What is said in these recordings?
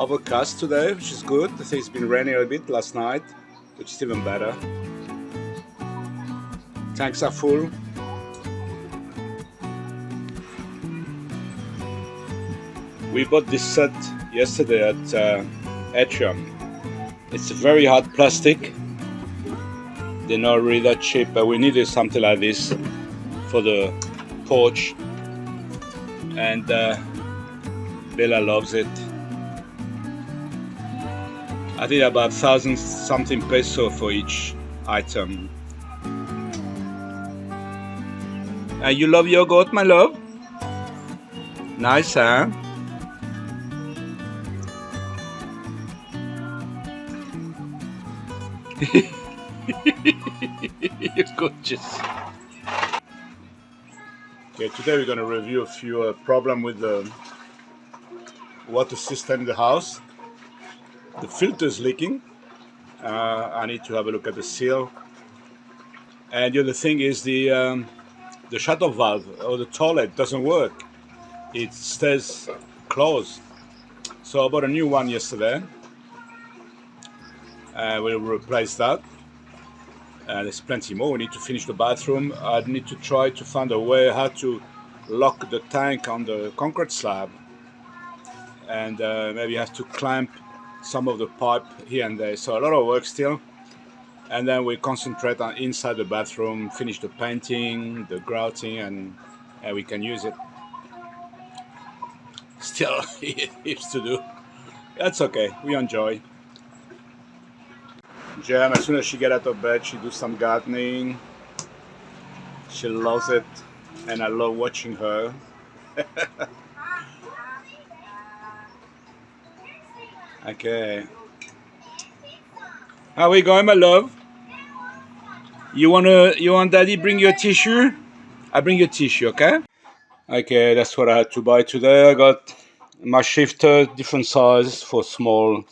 overcast today, which is good. I think it's been raining a bit last night, which is even better. Tanks are full. We bought this set yesterday at Atrium. It's a very hard plastic. They're not really that cheap, but we needed something like this for the porch. And Bella loves it. I think about 1,000 something peso for each item. And you love yogurt, my love? Nice, huh? You're gorgeous. Okay, today we're going to review a few problems with the water system in the house. The filter is leaking. I need to have a look at the seal. And the other thing is the shut-off valve or the toilet doesn't work. It stays closed. So I bought a new one yesterday. We'll replace that. There's plenty more. We need to finish the bathroom. I need to try to find a way how to lock the tank on the concrete slab, and maybe have to clamp some of the pipe here and there. So a lot of work still. And then we concentrate on inside the bathroom, finish the painting, the grouting, and we can use it. Still heaps to do. That's okay. We enjoy. Jem, as soon as she get out of bed, she do some gardening. She loves it, and I love watching her. Okay. How we going, my love? You want daddy bring you a tissue? I bring you a tissue, okay? Okay, that's what I had to buy today. I got my shifter, different size for small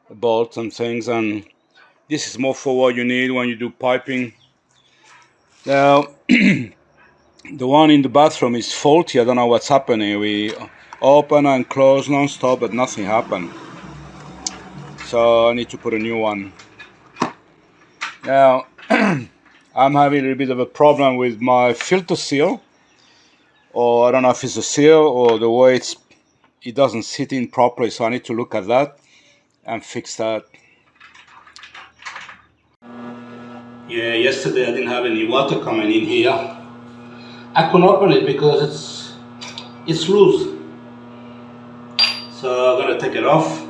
bolts and things, and this is more for what you need when you do piping. Now, the one in the bathroom is faulty. I don't know what's happening. We open and close non-stop, but nothing happened. So I need to put a new one. Now, I'm having a little bit of a problem with my filter seal, or I don't know if it's a seal or the way it doesn't sit in properly. So I need to look at that and fix that. Yeah, yesterday I didn't have any water coming in here. I couldn't open it because it's loose. So I'm gonna take it off.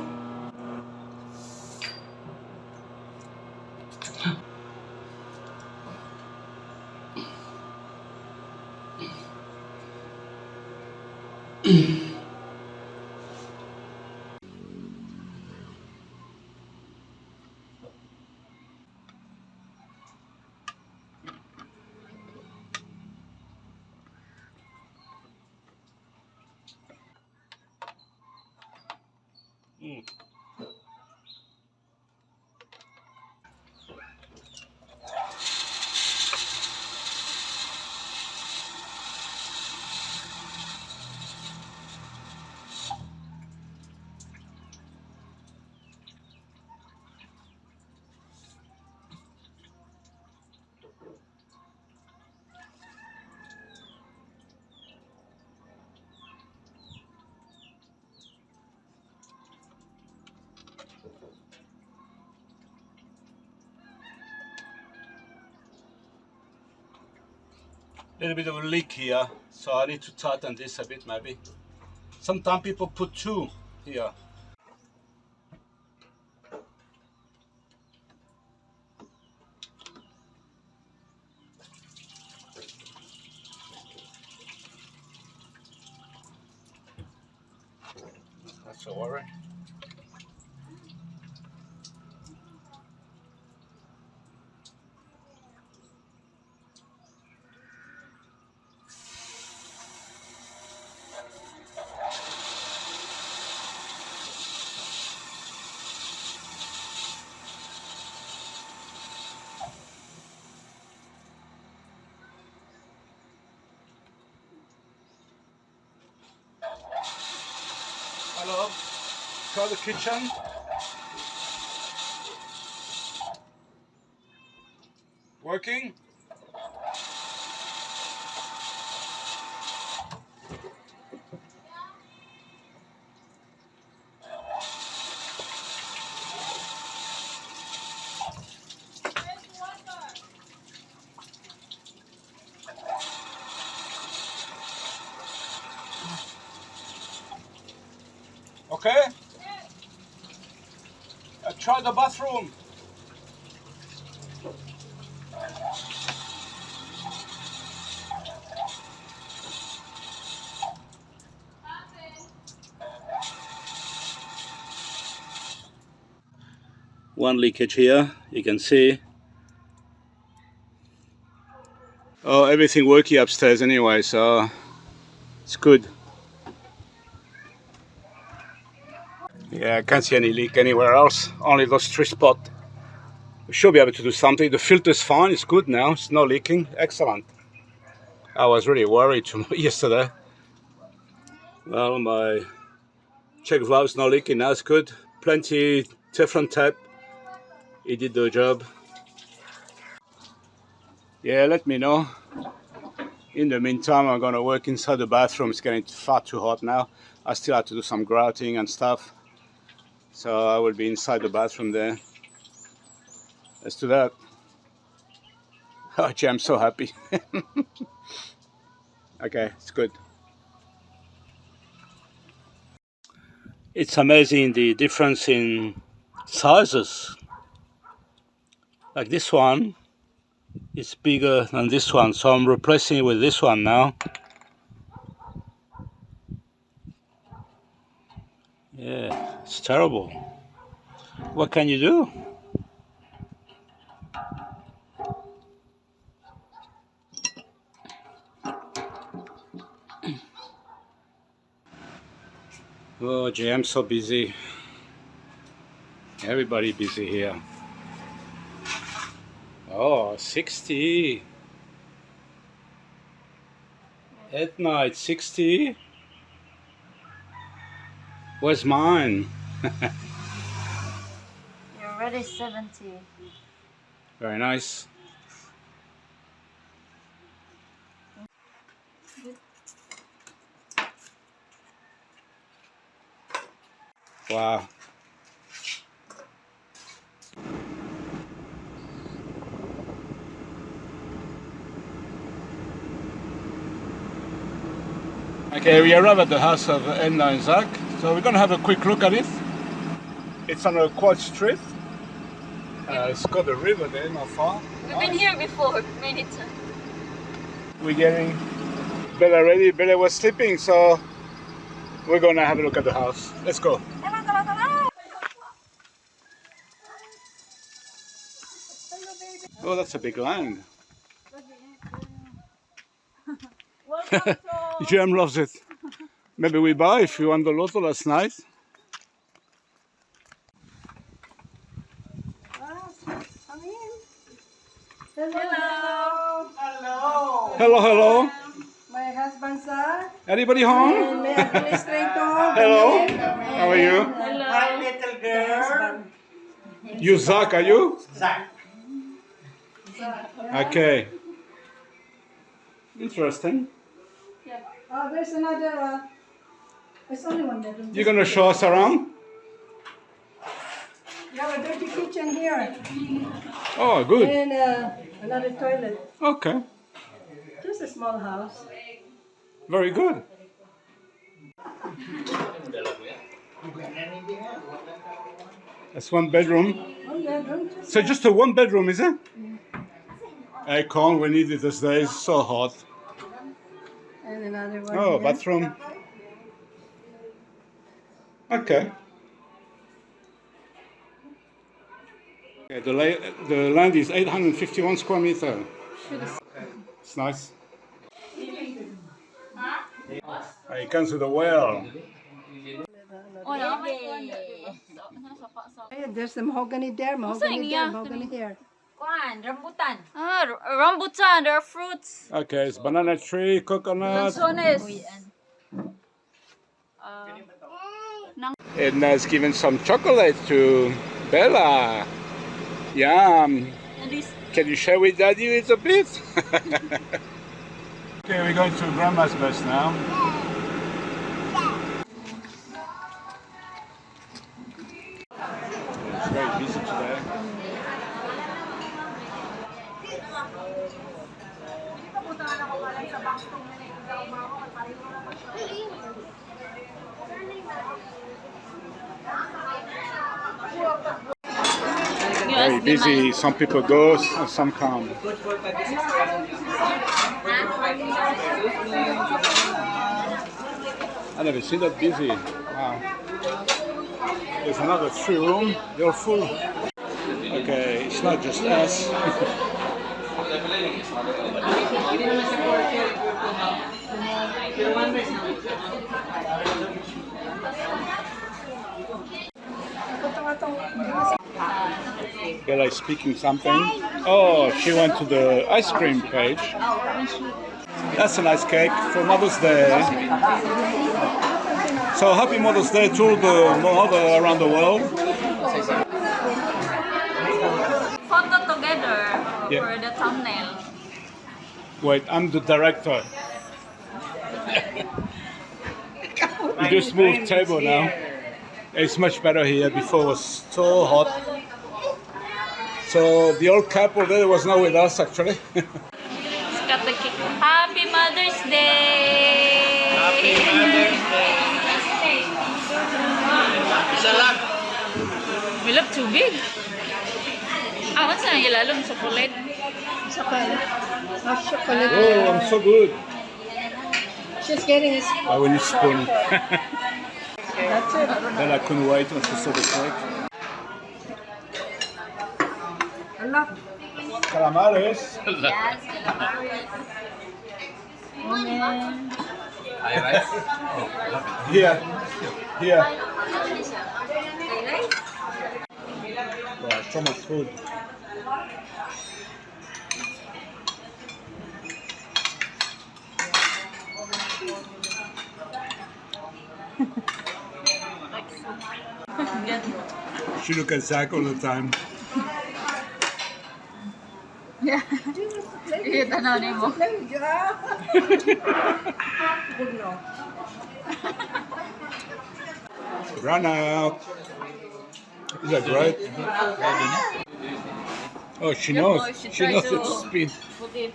Little bit of a leak here, so I need to tighten this a bit maybe. Sometimes people put two here. That's a worry. Hello. try the kitchen. Working? Okay? Try the bathroom. One leakage here, you can see. Oh, everything working upstairs anyway, so it's good. Yeah, I can't see any leak anywhere else, only those 3 spots. We should be able to do something. The filter's fine, it's good now, it's not leaking, excellent. I was really worried yesterday. Well, my check valve's not leaking, now it's good. Plenty Teflon tape, it did the job. Yeah, let me know. In the meantime, I'm gonna work inside the bathroom. It's getting far too hot now. I still have to do some grouting and stuff. So I will be inside the bathroom there. Let's do that. Oh, gee, I'm so happy. Okay, it's good. It's amazing the difference in sizes. Like this one is bigger than this one, so I'm replacing it with this one now. Yeah, it's terrible. What can you do? Oh, gee, I'm so busy. Everybody busy here. Oh, 60. At night, 60. Where's mine? You're already 70. Very nice. Wow. Okay, we arrived at the house of Edna and Zach, so we're going to have a quick look at it. It's on a quad street. It's got a river there, not far. We've been here before, many times. We're getting Bella ready. Bella was sleeping, so we're going to have a look at the house. Let's go. Oh, that's a big land. Jem loves it. Maybe we buy if you won the lotto last night. Hello. Hello, hello. My husband, sir. Anybody home? And my administrator. Hello. How are you? Hi, little girl. You Zach, are you? Zach. Okay. Interesting. Oh, there's another. There's only one bedroom. You're gonna show us around? You have a dirty kitchen here. Oh, good. And another toilet. Okay. Just a small house. Very good. That's 1 bedroom. One bedroom. So just a 1 bedroom, is it? Aircon, we need it these days. So hot. And another one. Oh, here. bathroom. Okay. Yeah, the land is 851 square meter. It's nice. It comes with a well. Hey, there's the mahogany there, mahogany there, mahogany here. Kuan, rambutan. Ah, rambutan, there are fruits. Okay, it's banana tree, coconut. Lanzones. Edna has given some chocolate to Bella. Yum. And this Can you share with Daddy a little bit? Okay, we're going to Grandma's bus now. It's very busy today. Very busy. Some people go and some come. I never seen that busy. Wow. There's another free room. They're full. Okay, it's not just us. Bella is speaking something. Oh, she went to the ice cream page. That's a nice cake for Mother's Day. So happy Mother's Day to all the mother around the world. photo together Yeah. for the thumbnail. Wait, I'm the director. We just moved table now. It's much better here. Before it was so hot. So the old couple there was not with us actually. Let's cut the cake. Happy Mother's Day! Happy Mother's Day. Isa lang. We look too big. Ah, what's na ilalong chocolate? Chocolate. Oh, chocolate. Oh, I'm so good. She's getting a spoon. I will need spoon. That's it. Then I couldn't wait when she saw the cake. Enough. Calamares. Yes, calamares. Amen. Ay, rice. Here. Here. Wow, so much food. She look at Zach all the time. Yeah. Kita na ni mo. Run out. Is that right? Oh, she knows. She She knows tried it's to- speed. Put it.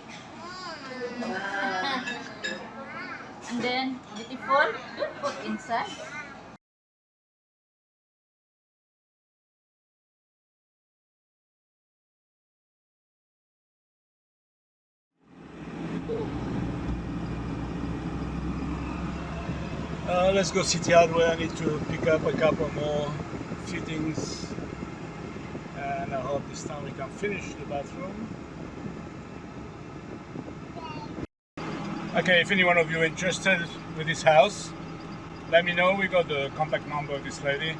And then, beautiful, don't put inside. Let's go City Hardware. I need to pick up a couple more fittings. And I hope this time we can finish the bathroom. Okay, if any one of you are interested with this house, let me know. We got the contact number of this lady.